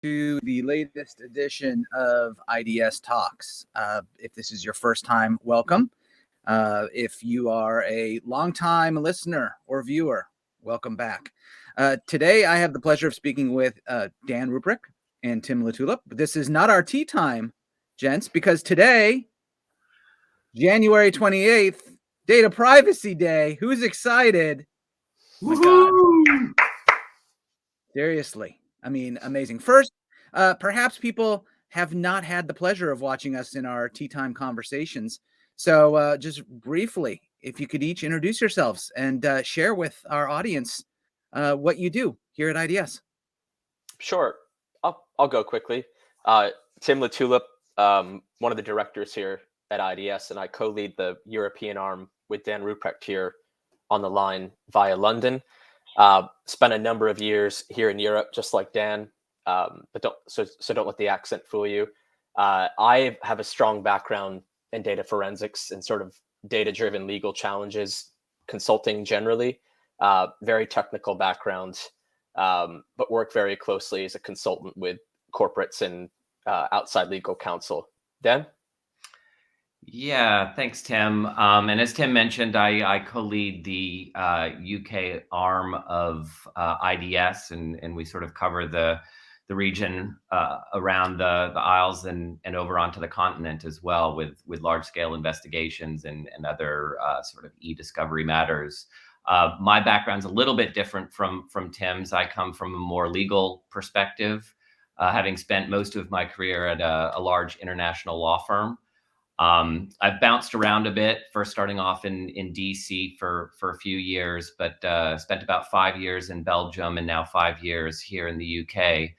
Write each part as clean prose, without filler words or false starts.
to the latest edition of iDS Talks. If this is your first time, welcome. If you are a longtime listener or viewer, welcome back. Today, I have the pleasure of speaking with Dan Ruprecht and Tim Latulip. This is not our tea time, gents, because today, January 28th, Data Privacy Day. Who's excited? My God. Seriously. I mean, amazing. First, perhaps people have not had the pleasure of watching us in our tea time conversations. So just briefly, if you could each introduce yourselves and share with our audience what you do here at iDS. Sure. I'll go quickly. Tim Latulip, one of the directors here at iDS, and I co-lead the European arm with Dan Ruprecht here on the line via London. Spent a number of years here in Europe, just like Dan, but don't let the accent fool you. I have a strong background in data forensics and sort of data-driven legal challenges, consulting generally. Very technical background, but work very closely as a consultant with corporates and outside legal counsel. Dan? Yeah, thanks, Tim. And as Tim mentioned, I co-lead the UK arm of iDS, and we sort of cover the region around the Isles and over onto the continent as well, with large-scale investigations and other sort of e-discovery matters. My background's a little bit different from Tim's. I come from a more legal perspective, having spent most of my career at a large international law firm. I've bounced around a bit, first starting off in DC for a few years, but spent about 5 years in Belgium and now 5 years here in the UK.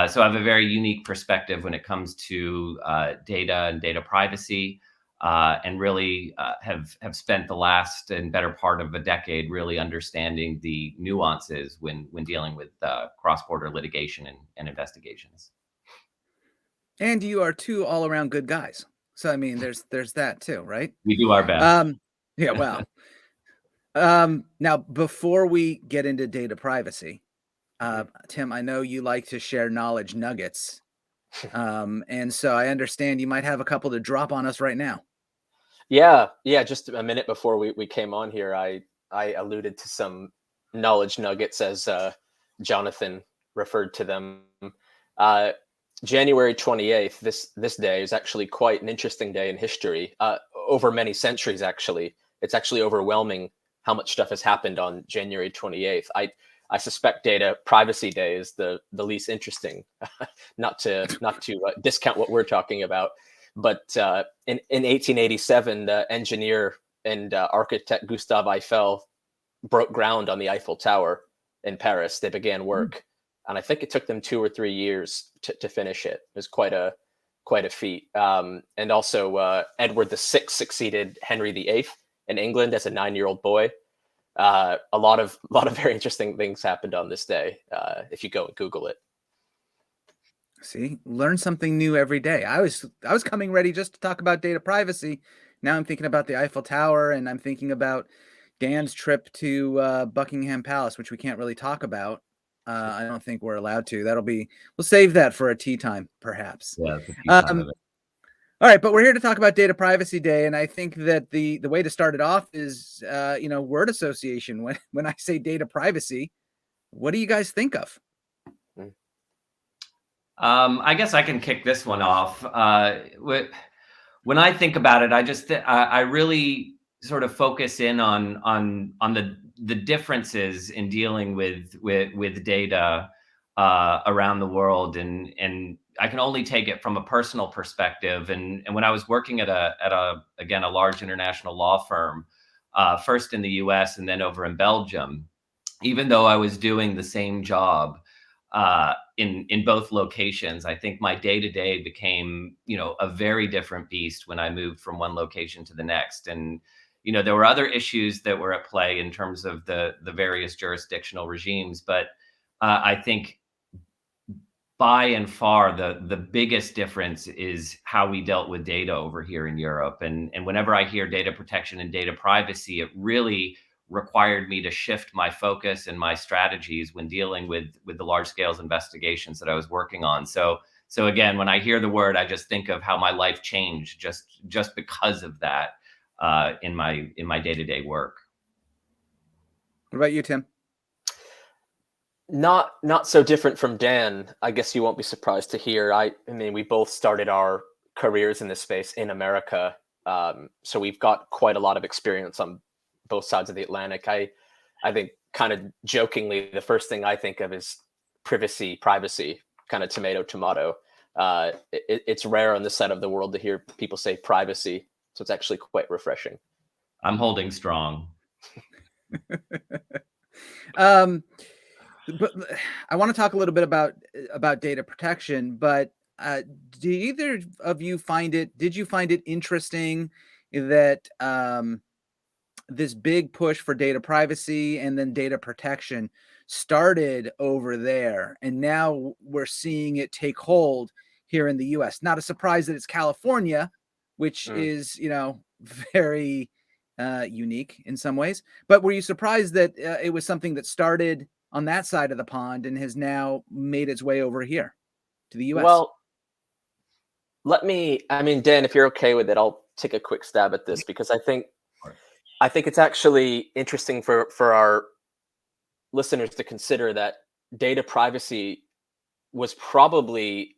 So I have a very unique perspective when it comes to data and data privacy, and really have spent the last and better part of a decade really understanding the nuances when dealing with cross-border litigation and investigations. And you are two all-around good guys. So, I mean, there's that too, right? We do our best. Yeah, well. Now, before we get into data privacy, Tim, I know you like to share knowledge nuggets. And so I understand you might have a couple to drop on us right now. Yeah. Just a minute before we came on here, I alluded to some knowledge nuggets as Jonathan referred to them. January 28th, this day is actually quite an interesting day in history, over many centuries, actually. It's actually overwhelming how much stuff has happened on January 28th. I suspect Data Privacy Day is the least interesting, not to discount what we're talking about. But in 1887, the engineer and architect Gustave Eiffel broke ground on the Eiffel Tower in Paris. They began work. And I think it took them 2 or 3 years to finish it. It was quite a feat. And also Edward VI succeeded Henry VIII in England as a 9-year-old boy. A lot of very interesting things happened on this day, if you go and Google it. See, learn something new every day. I was coming ready just to talk about data privacy. Now I'm thinking about the Eiffel Tower, and I'm thinking about Dan's trip to Buckingham Palace, which we can't really talk about. I don't think we're allowed to. We'll save that for a tea time, perhaps. Yeah, it's a tea time of it. All right, but we're here to talk about Data Privacy Day, and I think that the way to start it off is, word association. When I say data privacy, what do you guys think of? I guess I can kick this one off. When I think about it, I really sort of focus in on the differences in dealing with data around the world, and I can only take it from a personal perspective. And when I was working at a large international law firm, first in the US and then over in Belgium, even though I was doing the same job in both locations, I think my day-to-day became, a very different beast when I moved from one location to the next. And there were other issues that were at play in terms of the various jurisdictional regimes, but I think by and far the biggest difference is how we dealt with data over here in Europe. And whenever I hear data protection and data privacy, it really required me to shift my focus and my strategies when dealing with the large scale investigations that I was working on. So again, when I hear the word, I just think of how my life changed just because of that in my day-to-day work. What about you, Tim? Not so different from Dan. I guess you won't be surprised to hear. I mean, we both started our careers in this space in America, so we've got quite a lot of experience on both sides of the Atlantic. I think, kind of jokingly, the first thing I think of is privacy, kind of tomato. It's rare on this side of the world to hear people say privacy, so it's actually quite refreshing. I'm holding strong. But I want to talk a little bit about data protection. But do either of you did you find it interesting that this big push for data privacy and then data protection started over there, and now we're seeing it take hold here in the US? Not a surprise that it's California, which is, very unique in some ways. But were you surprised that it was something that started on that side of the pond and has now made its way over here to the US? Well, Dan, if you're okay with it, I'll take a quick stab at this, because I think it's actually interesting for our listeners to consider that data privacy was probably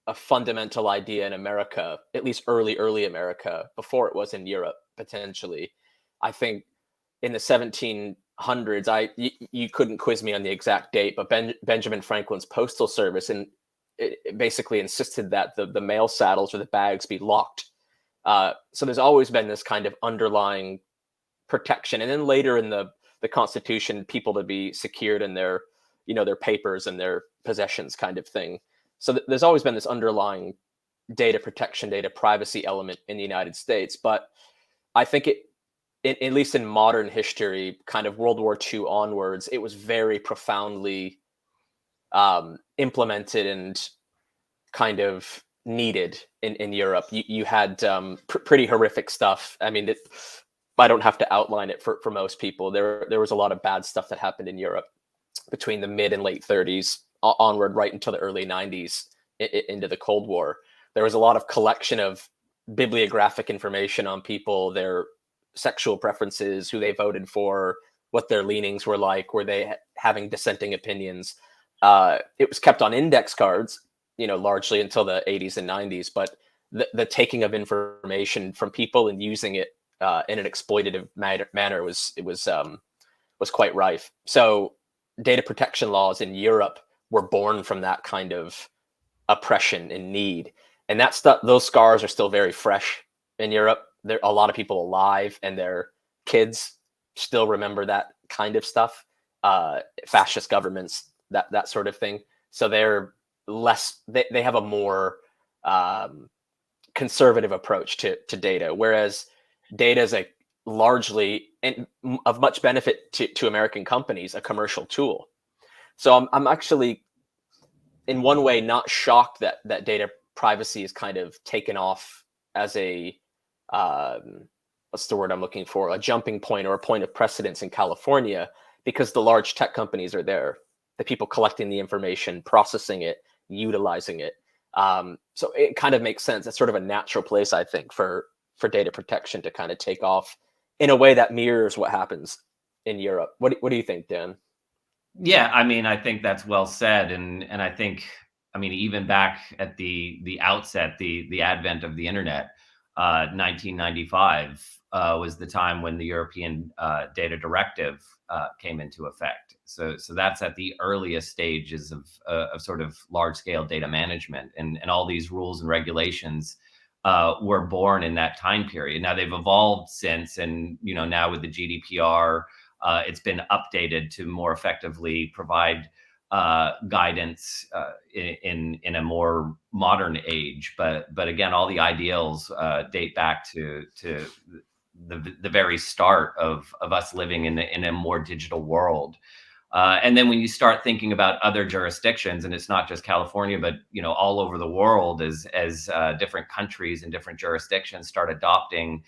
a fundamental idea in America, at least early America, before it was in Europe, potentially. I think in the 1700s, you couldn't quiz me on the exact date, but Benjamin Franklin's postal service it basically insisted that the mail saddles or the bags be locked. So there's always been this kind of underlying protection, and then later in the Constitution, people to be secured in their papers and their possessions, kind of thing. So there's always been this underlying data protection, data privacy element in the United States. But I think at least in modern history, kind of World War II onwards, it was very profoundly implemented and kind of needed in Europe. You had pretty horrific stuff. I mean, I don't have to outline it for most people. There was a lot of bad stuff that happened in Europe between the mid and late 30s onward, right until the early 90s, into the Cold War. There was a lot of collection of bibliographic information on people, their sexual preferences, who they voted for, what their leanings were like, were they having dissenting opinions. It was kept on index cards, largely until the 80s and 90s. But the taking of information from people and using it in an exploitative manner was quite rife. So data protection laws in Europe were born from that kind of oppression and need, and those scars are still very fresh in Europe. There are a lot of people alive, and their kids still remember that kind of stuff, fascist governments, that sort of thing. So they're less, they have a more conservative approach to data, whereas data is largely, and of much benefit to American companies, a commercial tool. So I'm actually, in one way, not shocked that data privacy is kind of taken off as a what's the word I'm looking for? A jumping point or a point of precedence in California, because the large tech companies are there, the people collecting the information, processing it, utilizing it. So it kind of makes sense. It's sort of a natural place, I think, for data protection to kind of take off in a way that mirrors what happens in Europe. What do you think, Dan? Yeah, I mean, I think that's well said, and I think, I mean, even back at the outset, the advent of the internet, 1995 was the time when the European Data Directive came into effect. So that's at the earliest stages of sort of large scale data management, and all these rules and regulations were born in that time period. Now they've evolved since, and now with the GDPR. It's been updated to more effectively provide guidance in a more modern age. But again, all the ideals date back to the very start of us living in a more digital world. And then when you start thinking about other jurisdictions, and it's not just California, but all over the world, as different countries and different jurisdictions start adopting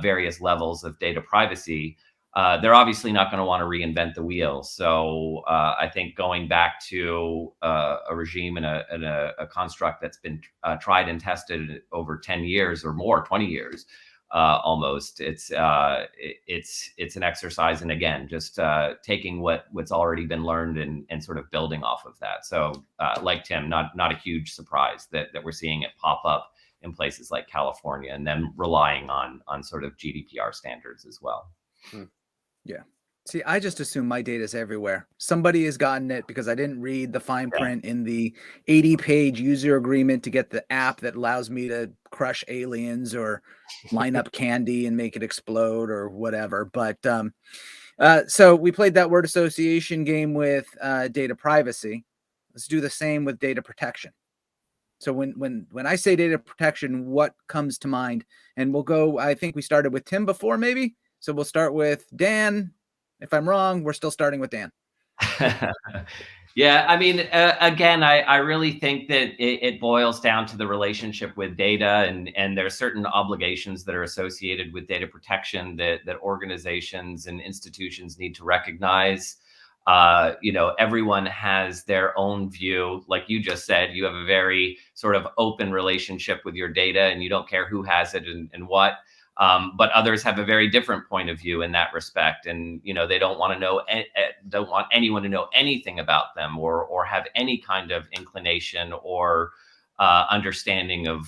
various levels of data privacy. they're obviously not going to want to reinvent the wheel. So I think going back to a regime and a construct that's been tried and tested over 10 years or more, 20 years almost, it's an exercise. And again, just taking what's already been learned and sort of building off of that. So like Tim, not a huge surprise that we're seeing it pop up in places like California, and then relying on sort of GDPR standards as well. Yeah. See, I just assume my data is everywhere. Somebody has gotten it because I didn't read the fine print in the 80-page user agreement to get the app that allows me to crush aliens or line up candy and make it explode or whatever. But so we played that word association game with data privacy. Let's do the same with data protection. So when I say data protection, what comes to mind? And we'll go, I think we started with Tim before, maybe. So we'll start with Dan. If I'm wrong, we're still starting with Dan. Yeah, I mean, again, I really think that it boils down to the relationship with data, and there are certain obligations that are associated with data protection that organizations and institutions need to recognize. Everyone has their own view. Like you just said, you have a very sort of open relationship with your data, and you don't care who has it and what. But others have a very different point of view in that respect, and they don't want anyone to know anything about them or have any kind of inclination or understanding of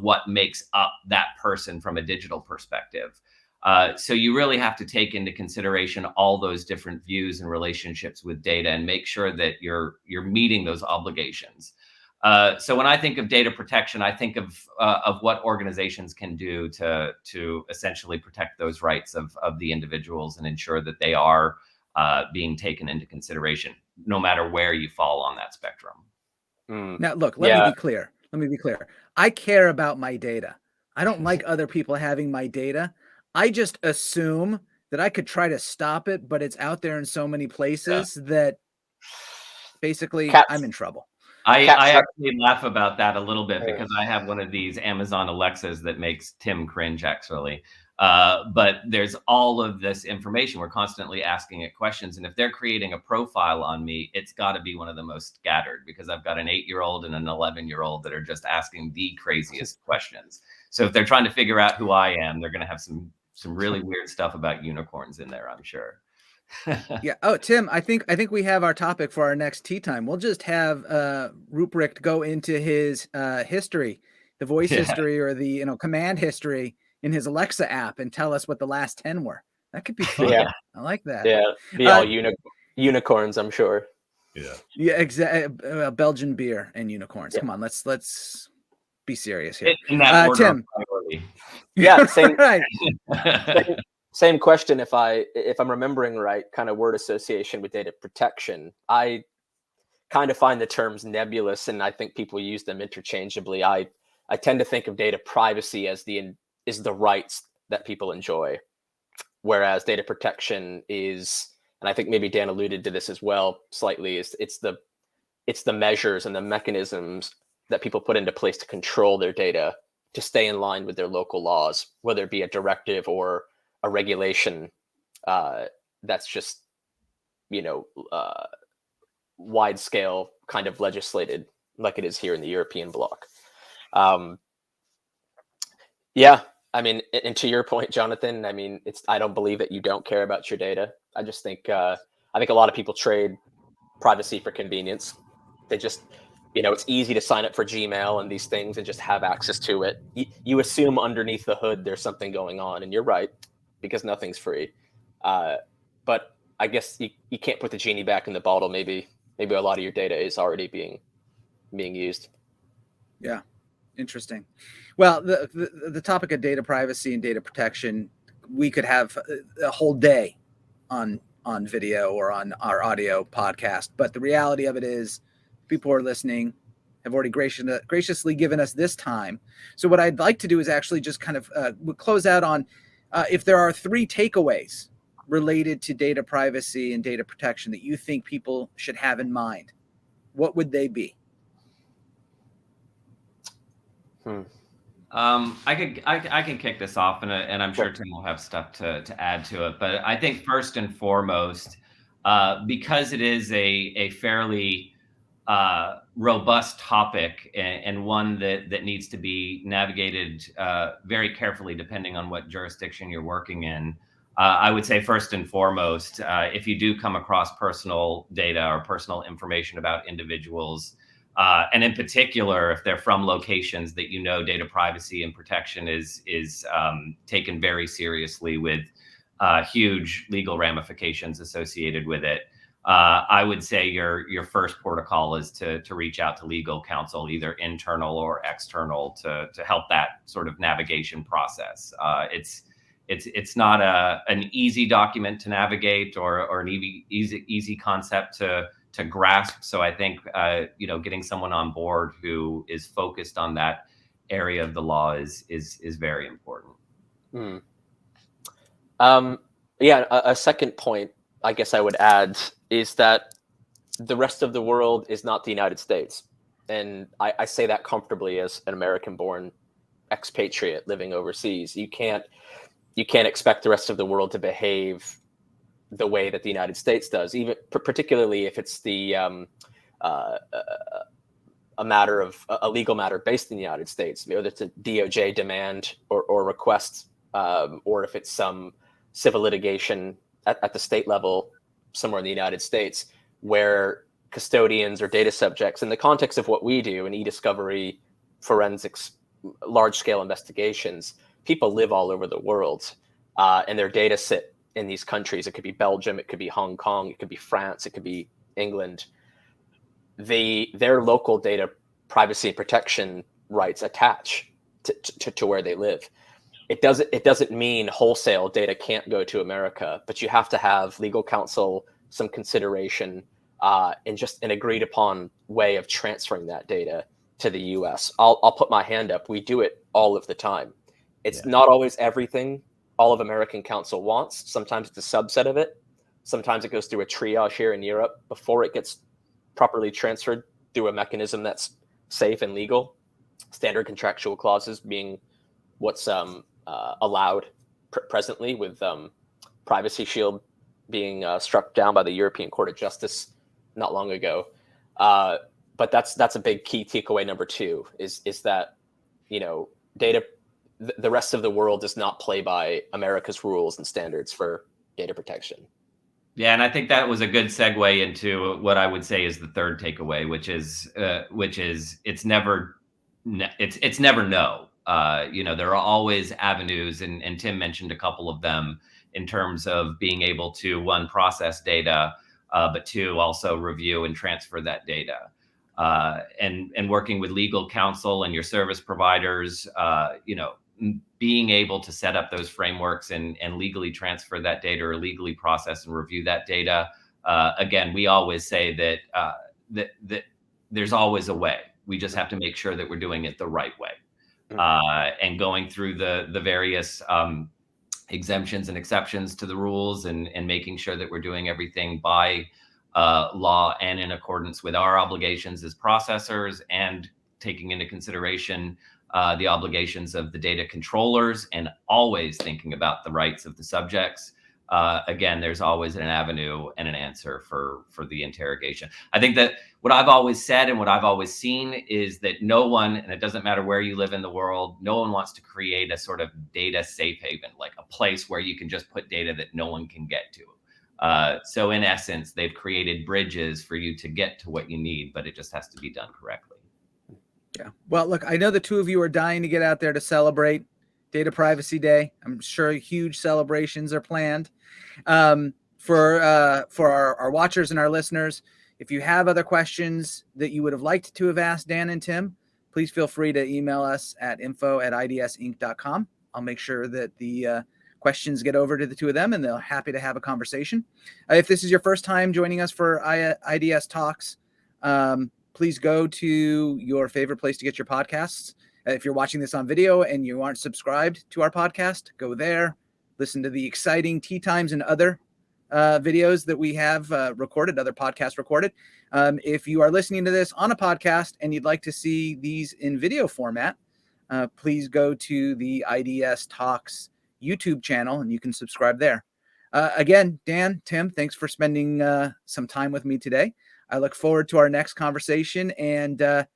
what makes up that person from a digital perspective. So you really have to take into consideration all those different views and relationships with data, and make sure that you're meeting those obligations. So when I think of data protection, I think of what organizations can do to essentially protect those rights of the individuals and ensure that they are being taken into consideration, no matter where you fall on that spectrum. Now, look, let me be clear. I care about my data. I don't like other people having my data. I just assume that I could try to stop it, but it's out there in so many places that basically I'm in trouble. I actually laugh about that a little bit because I have one of these Amazon Alexas that makes Tim cringe, actually. But there's all of this information. We're constantly asking it questions. And if they're creating a profile on me, it's got to be one of the most scattered, because I've got an 8-year-old and an 11-year-old that are just asking the craziest questions. So if they're trying to figure out who I am, they're going to have some really weird stuff about unicorns in there, I'm sure. Yeah. Oh, Tim, I think we have our topic for our next tea time. We'll just have Ruprecht go into his history, the voice history, or the command history in his Alexa app, and tell us what the last 10 were. That could be fun. Yeah. I like that. Yeah, be all unicorns, I'm sure. Yeah, exactly. Belgian beer and unicorns. Yeah. Come on, let's be serious here. In that order, Tim. Yeah, same. Right. Same question. If I'm remembering right, kind of word association with data protection. I kind of find the terms nebulous, and I think people use them interchangeably. I tend to think of data privacy as the rights that people enjoy, whereas data protection is, and I think maybe Dan alluded to this as well slightly, it's the measures and the mechanisms that people put into place to control their data to stay in line with their local laws, whether it be a directive or a regulation that's just wide scale kind of legislated, like it is here in the European bloc. Yeah, I mean, and to your point, Jonathan, I mean, I don't believe that you don't care about your data. I just think I think a lot of people trade privacy for convenience. They just, it's easy to sign up for Gmail and these things and just have access to it. You assume underneath the hood there's something going on, and you're right, because nothing's free. But I guess you can't put the genie back in the bottle. Maybe a lot of your data is already being used. Yeah, interesting. Well, the topic of data privacy and data protection, we could have a whole day on video or on our audio podcast. But the reality of it is, people who are listening have already graciously given us this time. So what I'd like to do is actually just kind of close out on if there are 3 takeaways related to data privacy and data protection that you think people should have in mind. What would they be? I can kick this off, and I'm sure Sure. Tim will have stuff to add to it. But I think first and foremost, because it is a fairly robust topic and one that needs to be navigated very carefully depending on what jurisdiction you're working in. I would say first and foremost, if you do come across personal data or personal information about individuals, and in particular, if they're from locations that you know data privacy and protection is taken very seriously with huge legal ramifications associated with it, I would say your first protocol is to reach out to legal counsel, either internal or external, to help that sort of navigation process. It's not an easy document to navigate or an easy concept to grasp. So I think getting someone on board who is focused on that area of the law is very important. Mm. Yeah, a second point I guess I would add is that the rest of the world is not the United States. And I say that comfortably as an American-born expatriate living overseas. You can't expect the rest of the world to behave the way that the United States does, even particularly if it's a legal matter based in the United States, whether it's a DOJ demand or request, or if it's some civil litigation at the state level somewhere in the United States, where custodians or data subjects, in the context of what we do in e-discovery, forensics, large-scale investigations, people live all over the world, and their data sit in these countries. It could be Belgium, it could be Hong Kong, it could be France, it could be England. Their local data privacy and protection rights attach to where they live. It doesn't mean wholesale data can't go to America, but you have to have legal counsel, some consideration, and just an agreed upon way of transferring that data to the US. I'll put my hand up. We do it all of the time. It's not always everything all of American counsel wants. Sometimes it's a subset of it. Sometimes it goes through a triage here in Europe before it gets properly transferred through a mechanism that's safe and legal. Standard contractual clauses being what's allowed presently, with Privacy Shield being struck down by the European Court of Justice not long ago. But that's a big key takeaway number two, is that data, the rest of the world does not play by America's rules and standards for data protection. Yeah, and I think that was a good segue into what I would say is the third takeaway, which is it's never no. There are always avenues, and Tim mentioned a couple of them in terms of being able to, one, process data, but two, also review and transfer that data. And working with legal counsel and your service providers, being able to set up those frameworks and legally transfer that data or legally process and review that data. Again, we always say that there's always a way. We just have to make sure that we're doing it the right way. And going through the various exemptions and exceptions to the rules, and making sure that we're doing everything by law and in accordance with our obligations as processors, and taking into consideration the obligations of the data controllers, and always thinking about the rights of the subjects. Again, there's always an avenue and an answer for the interrogation. I think that what I've always said and what I've always seen is that no one, and it doesn't matter where you live in the world, no one wants to create a sort of data safe haven, like a place where you can just put data that no one can get to. So in essence, they've created bridges for you to get to what you need, but it just has to be done correctly. Yeah. Well, look, I know the two of you are dying to get out there to celebrate Data Privacy Day. I'm sure huge celebrations are planned. For our watchers and our listeners, if you have other questions that you would have liked to have asked Dan and Tim, please feel free to email us at info@idsinc.com. I'll make sure that the questions get over to the two of them, and they're happy to have a conversation. If this is your first time joining us for iDS Talks, please go to your favorite place to get your podcasts. If you're watching this on video and you aren't subscribed to our podcast, go there, listen to the exciting Tea Times and other videos that we have recorded, other podcasts recorded. If you are listening to this on a podcast and you'd like to see these in video format, please go to the iDS Talks YouTube channel and you can subscribe there. Again, Dan, Tim, thanks for spending some time with me today. I look forward to our next conversation, and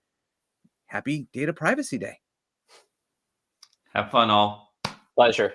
happy Data Privacy Day. Have fun all. Pleasure.